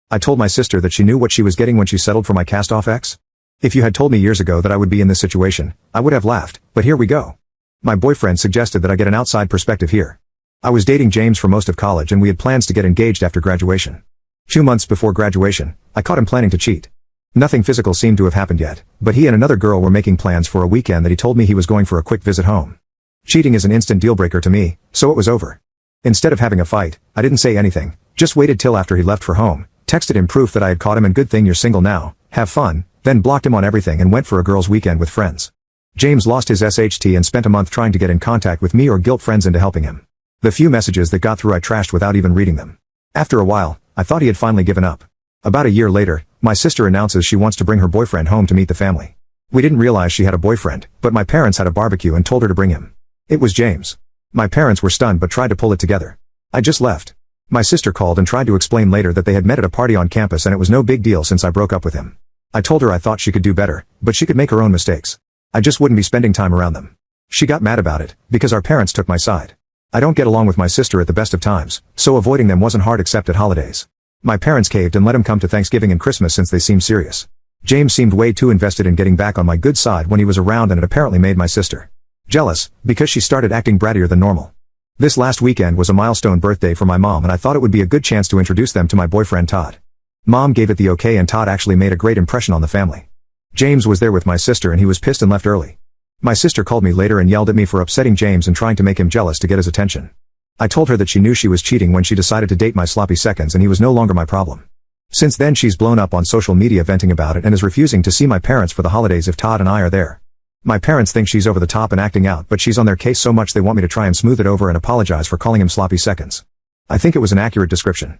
I told my sister that she knew what she was getting when she settled for my cast-off ex. If you had told me years ago that I would be in this situation, I would have laughed, but here we go. My boyfriend suggested that I get an outside perspective here. I was dating James for most of college and we had plans to get engaged after graduation. 2 months before graduation, I caught him planning to cheat. Nothing physical seemed to have happened yet, but he and another girl were making plans for a weekend that he told me he was going for a quick visit home. Cheating is an instant deal-breaker to me, so it was over. Instead of having a fight, I didn't say anything, just waited till after he left for home, texted him proof that I had caught him and good thing you're single now, have fun, then blocked him on everything and went for a girls' weekend with friends. James lost his SHT and spent a month trying to get in contact with me or guilt friends into helping him. The few messages that got through I trashed without even reading them. After a while, I thought he had finally given up. About a year later, my sister announces she wants to bring her boyfriend home to meet the family. We didn't realize she had a boyfriend, but my parents had a barbecue and told her to bring him. It was James. My parents were stunned but tried to pull it together. I just left. My sister called and tried to explain later that they had met at a party on campus and it was no big deal since I broke up with him. I told her I thought she could do better, but she could make her own mistakes. I just wouldn't be spending time around them. She got mad about it, because our parents took my side. I don't get along with my sister at the best of times, so avoiding them wasn't hard except at holidays. My parents caved and let him come to Thanksgiving and Christmas since they seemed serious. James seemed way too invested in getting back on my good side when he was around and it apparently made my sister jealous, because she started acting brattier than normal. This last weekend was a milestone birthday for my mom and I thought it would be a good chance to introduce them to my boyfriend Todd. Mom gave it the okay and Todd actually made a great impression on the family. James was there with my sister and he was pissed and left early. My sister called me later and yelled at me for upsetting James and trying to make him jealous to get his attention. I told her that she knew she was cheating when she decided to date my sloppy seconds and he was no longer my problem. Since then she's blown up on social media venting about it and is refusing to see my parents for the holidays if Todd and I are there. My parents think she's over the top and acting out, but she's on their case so much they want me to try and smooth it over and apologize for calling him sloppy seconds. I think it was an accurate description.